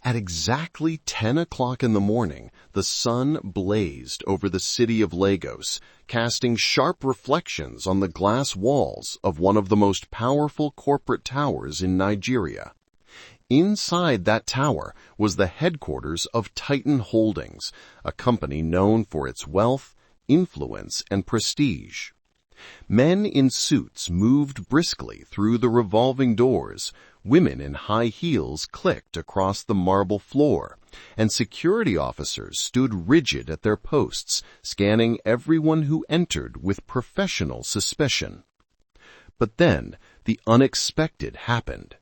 At exactly 10 o'clock in the morning, the sun blazed over the city of Lagos, casting sharp reflections on the glass walls of one of the most powerful corporate towers in Nigeria. Inside that tower was the headquarters of Titan Holdings, a company known for its wealth, influence, and prestige. Men in suits moved briskly through the revolving doors, women in high heels clicked across the marble floor, and security officers stood rigid at their posts, scanning everyone who entered with professional suspicion. But then the unexpected happened.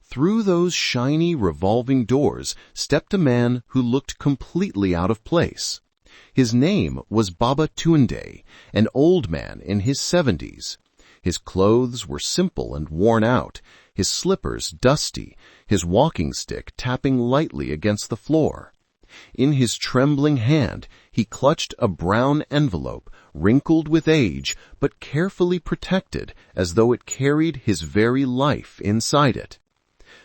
Through those shiny revolving doors stepped a man who looked completely out of place. His name was Baba Tunde, an old man in his 70s. His clothes were simple and worn out, his slippers dusty, his walking stick tapping lightly against the floor. In his trembling hand, he clutched a brown envelope, wrinkled with age, but carefully protected as though it carried his very life inside it.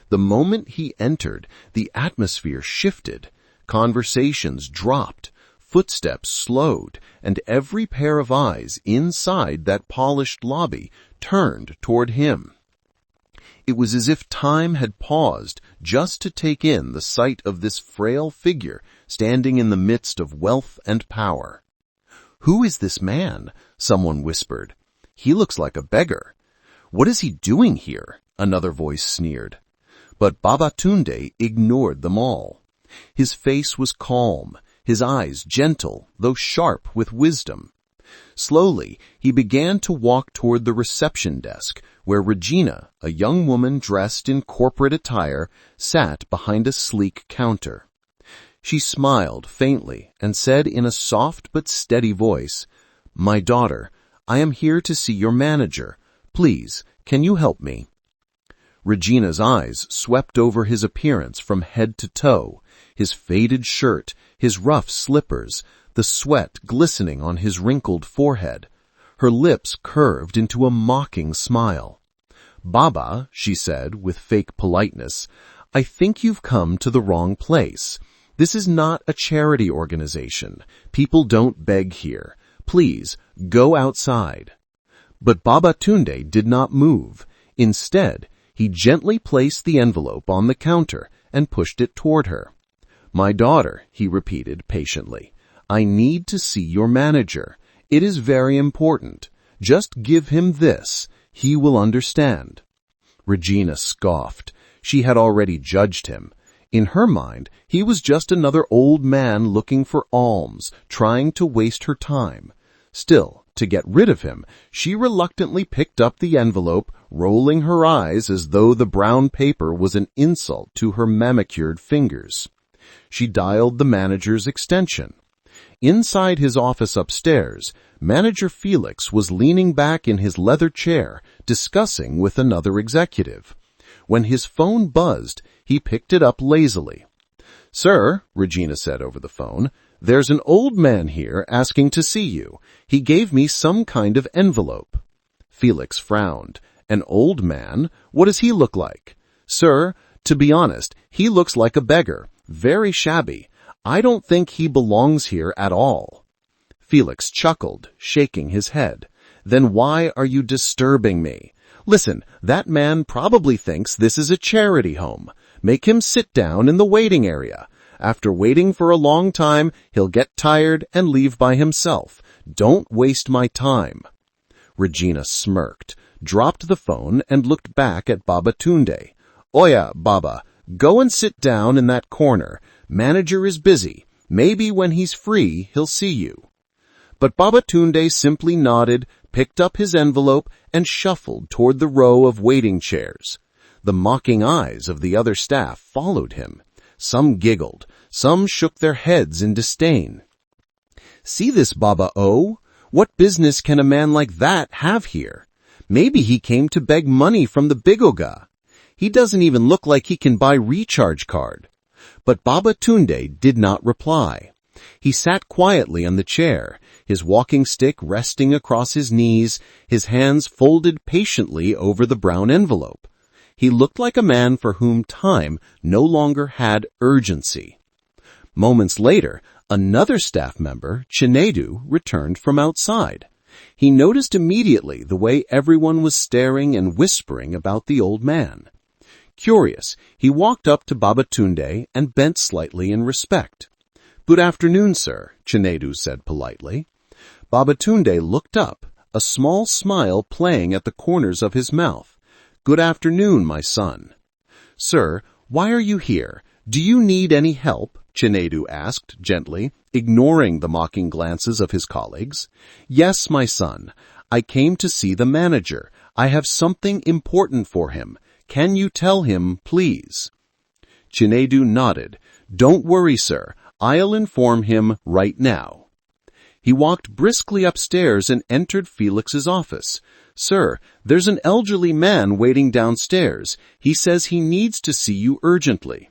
The moment he entered, the atmosphere shifted. Conversations dropped. Footsteps slowed, and every pair of eyes inside that polished lobby turned toward him. It was as if time had paused just to take in the sight of this frail figure standing in the midst of wealth and power. "Who is this man?" someone whispered. "He looks like a beggar." "What is he doing here?" another voice sneered. But Baba Tunde ignored them all. His face was calm, his eyes gentle, though sharp with wisdom. Slowly, he began to walk toward the reception desk, where Regina, a young woman dressed in corporate attire, sat behind a sleek counter. She smiled faintly and said in a soft but steady voice, "My daughter, I am here to see your manager. Please, can you help me?" Regina's eyes swept over his appearance from head to toe, his faded shirt, his rough slippers, the sweat glistening on his wrinkled forehead. Her lips curved into a mocking smile. "Baba," she said with fake politeness, "I think you've come to the wrong place. This is not a charity organization. People don't beg here. Please, go outside." But Baba Tunde did not move. Instead, he gently placed the envelope on the counter and pushed it toward her. "My daughter," he repeated patiently, "I need to see your manager. It is very important. Just give him this. He will understand." Regina scoffed. She had already judged him. In her mind, he was just another old man looking for alms, trying to waste her time. Still, to get rid of him, she reluctantly picked up the envelope, rolling her eyes as though the brown paper was an insult to her manicured fingers. She dialed the manager's extension. Inside his office upstairs, Manager Felix was leaning back in his leather chair, discussing with another executive. When his phone buzzed, he picked it up lazily. "Sir," Regina said over the phone, "there's an old man here asking to see you. He gave me some kind of envelope." Felix frowned. "An old man? What does he look like?" "Sir, to be honest, he looks like a beggar, very shabby. I don't think he belongs here at all." Felix chuckled, shaking his head. "Then why are you disturbing me? Listen, that man probably thinks this is a charity home. Make him sit down in the waiting area. After waiting for a long time, he'll get tired and leave by himself. Don't waste my time." Regina smirked, dropped the phone, and looked back at Baba Tunde. "Oya, Baba, go and sit down in that corner. Manager is busy. Maybe when he's free, he'll see you." But Baba Tunde simply nodded, picked up his envelope, and shuffled toward the row of waiting chairs. The mocking eyes of the other staff followed him. Some giggled, some shook their heads in disdain. "See this Baba O? What business can a man like that have here? Maybe he came to beg money from the Beggar. He doesn't even look like he can buy recharge card." But Baba Tunde did not reply. He sat quietly on the chair, his walking stick resting across his knees, his hands folded patiently over the brown envelope. He looked like a man for whom time no longer had urgency. Moments later, another staff member, Chinedu, returned from outside. He noticed immediately the way everyone was staring and whispering about the old man. Curious, he walked up to Baba Tunde and bent slightly in respect. "Good afternoon, sir," Chinedu said politely. Baba Tunde looked up, a small smile playing at the corners of his mouth. "Good afternoon, my son." "Sir, why are you here? Do you need any help?" Chinedu asked gently, ignoring the mocking glances of his colleagues. "Yes, my son. I came to see the manager. I have something important for him. Can you tell him, please?" Chinedu nodded. "Don't worry, sir. I'll inform him right now." He walked briskly upstairs and entered Felix's office. "Sir, there's an elderly man waiting downstairs. He says he needs to see you urgently."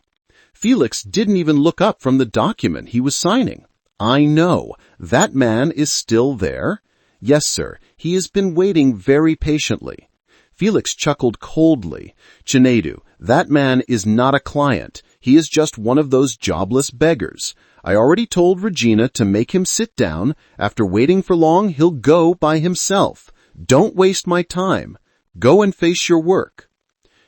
Felix didn't even look up from the document he was signing. "I know. That man is still there?" "Yes, sir. He has been waiting very patiently." Felix chuckled coldly. "Chinedu, that man is not a client. He is just one of those jobless beggars. I already told Regina to make him sit down. After waiting for long, he'll go by himself. Don't waste my time. Go and face your work."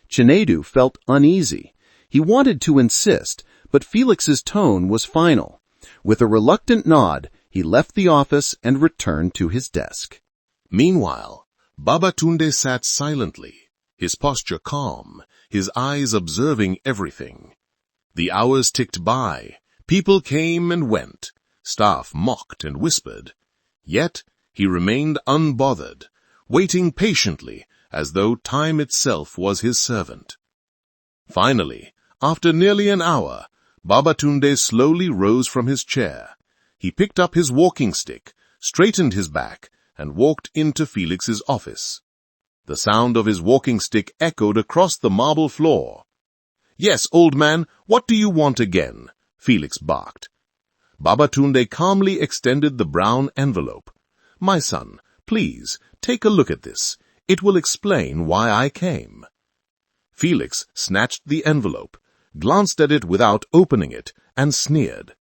Chinedu felt uneasy. He wanted to insist, but Felix's tone was final. With a reluctant nod, he left the office and returned to his desk. Meanwhile, Baba Tunde sat silently, his posture calm, his eyes observing everything. The hours ticked by, people came and went, staff mocked and whispered. Yet he remained unbothered, waiting patiently as though time itself was his servant. Finally, after nearly an hour, Baba Tunde slowly rose from his chair. He picked up his walking stick, straightened his back, and walked into Felix's office. The sound of his walking stick echoed across the marble floor. "Yes, old man, what do you want again?" Felix barked. Baba Tunde calmly extended the brown envelope. "My son, please, take a look at this. It will explain why I came." Felix snatched the envelope, glanced at it without opening it, and sneered.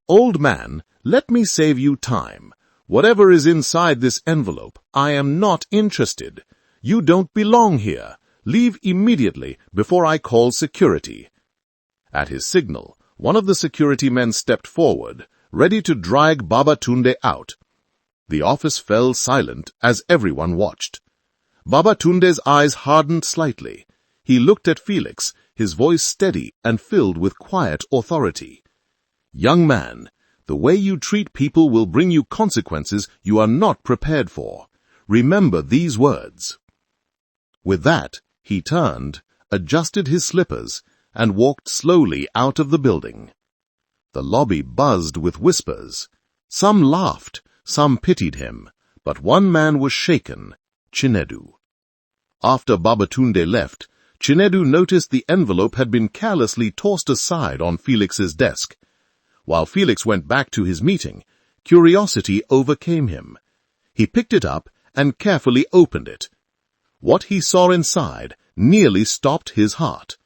"Old man, let me save you time. Whatever is inside this envelope, I am not interested. You don't belong here. Leave immediately before I call security." At his signal, one of the security men stepped forward, ready to drag Baba Tunde out. The office fell silent as everyone watched. Baba Tunde's eyes hardened slightly. He looked at Felix, his voice steady and filled with quiet authority. "Young man, the way you treat people will bring you consequences you are not prepared for. Remember these words." With that, he turned, adjusted his slippers, and walked slowly out of the building. The lobby buzzed with whispers. Some laughed, some pitied him, but one man was shaken, Chinedu. After Baba Tunde left, Chinedu noticed the envelope had been carelessly tossed aside on Felix's desk. While Felix went back to his meeting, curiosity overcame him. He picked it up and carefully opened it. What he saw inside nearly stopped his heart.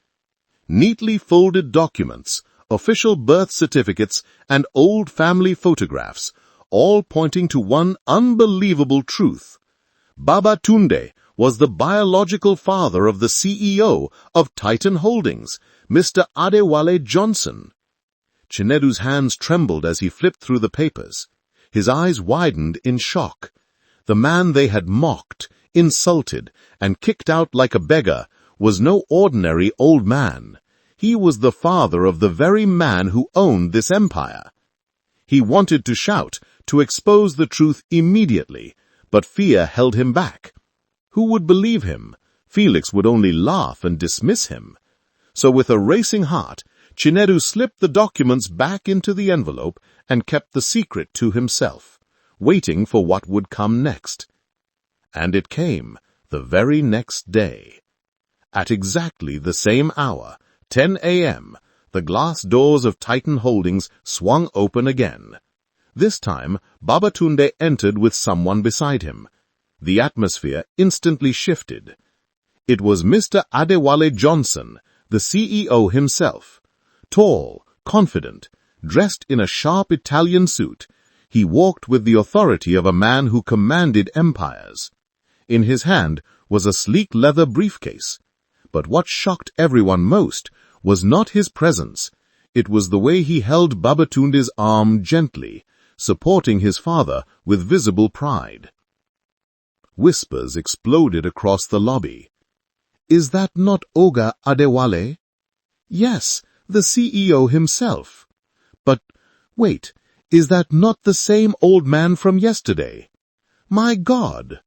Neatly folded documents, official birth certificates, and old family photographs, all pointing to one unbelievable truth. Baba Tunde was the biological father of the CEO of Titan Holdings, Mr. Adewale Johnson. Chinedu's hands trembled as he flipped through the papers. His eyes widened in shock. The man they had mocked, insulted, and kicked out like a beggar was no ordinary old man. He was the father of the very man who owned this empire. He wanted to shout, to expose the truth immediately, but fear held him back. Who would believe him? Felix would only laugh and dismiss him. So with a racing heart, Chinedu slipped the documents back into the envelope and kept the secret to himself, waiting for what would come next. And it came the very next day. At exactly the same hour, 10 a.m., the glass doors of Titan Holdings swung open again. This time, Baba Tunde entered with someone beside him. The atmosphere instantly shifted. It was Mr. Adewale Johnson, the CEO himself. Tall, confident, dressed in a sharp Italian suit, he walked with the authority of a man who commanded empires. In his hand was a sleek leather briefcase. But what shocked everyone most was not his presence. It was the way he held Baba Tunde's arm gently, supporting his father with visible pride. Whispers exploded across the lobby. "Is that not Oga Adewale?" "Yes, the CEO himself." "But wait, is that not the same old man from yesterday?" "My God!"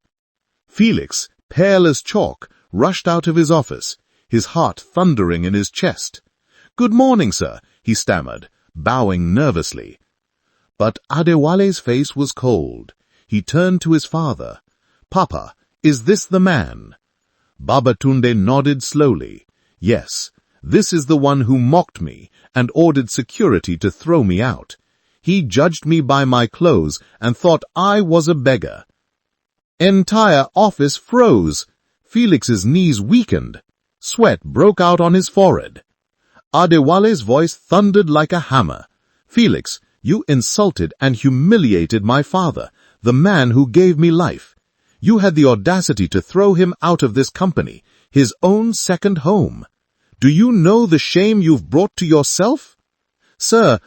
Felix, pale as chalk, rushed out of his office, his heart thundering in his chest. "Good morning, sir," he stammered, bowing nervously. But Adewale's face was cold. He turned to his father. "Papa, is this the man?" Baba Tunde nodded slowly. "Yes, this is the one who mocked me and ordered security to throw me out. He judged me by my clothes and thought I was a beggar." Entire office froze. Felix's knees weakened. Sweat broke out on his forehead. Adewale's voice thundered like a hammer. "Felix, you insulted and humiliated my father, the man who gave me life. You had the audacity to throw him out of this company, his own second home. Do you know the shame you've brought to yourself?" Sir,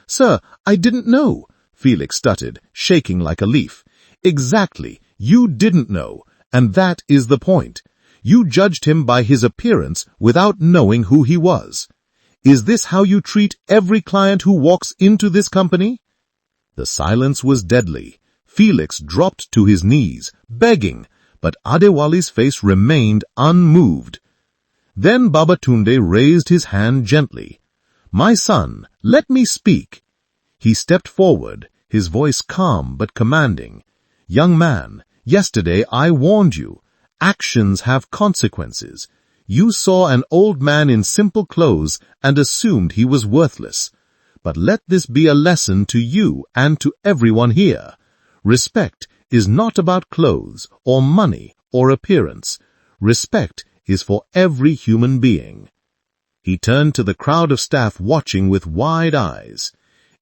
I didn't know," Felix stuttered, shaking like a leaf. "Exactly, you didn't know, and that is the point. You judged him by his appearance without knowing who he was. Is this how you treat every client who walks into this company?" The silence was deadly. Felix dropped to his knees, begging, but Adewale's face remained unmoved. Then Baba Tunde raised his hand gently. "My son, let me speak." He stepped forward, his voice calm but commanding. "Young man, yesterday I warned you. Actions have consequences. You saw an old man in simple clothes and assumed he was worthless. But let this be a lesson to you and to everyone here. Respect is not about clothes or money or appearance. Respect is for every human being." He turned to the crowd of staff watching with wide eyes.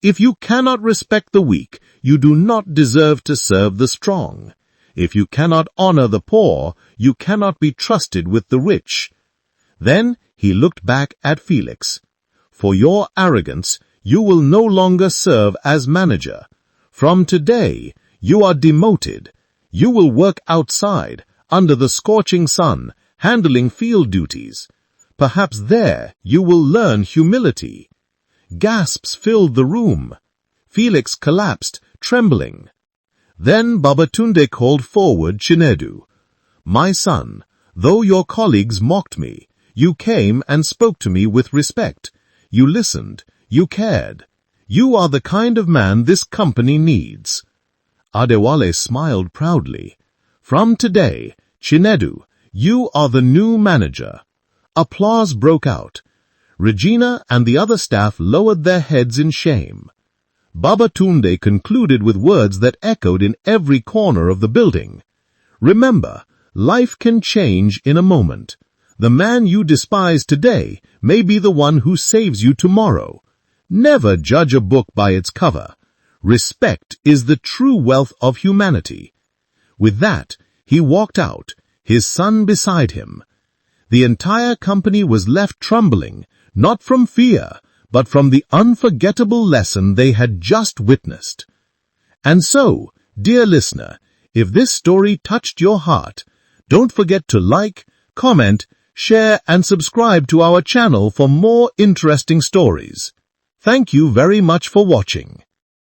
"If you cannot respect the weak, you do not deserve to serve the strong. If you cannot honor the poor, you cannot be trusted with the rich." Then he looked back at Felix. "For your arrogance, you will no longer serve as manager. From today, you are demoted. You will work outside, under the scorching sun, handling field duties. Perhaps there you will learn humility." Gasps filled the room. Felix collapsed, trembling. Then Baba Tunde called forward Chinedu. "My son, though your colleagues mocked me, you came and spoke to me with respect. You listened. You cared. You are the kind of man this company needs." Adewale smiled proudly. "From today, Chinedu, you are the new manager." Applause broke out. Regina and the other staff lowered their heads in shame. Baba Tunde concluded with words that echoed in every corner of the building. "Remember, life can change in a moment. The man you despise today may be the one who saves you tomorrow. Never judge a book by its cover. Respect is the true wealth of humanity." With that, he walked out, his son beside him. The entire company was left trembling, not from fear, but from the unforgettable lesson they had just witnessed. And so, dear listener, if this story touched your heart, don't forget to like, comment, share and subscribe to our channel for more interesting stories. Thank you very much for watching.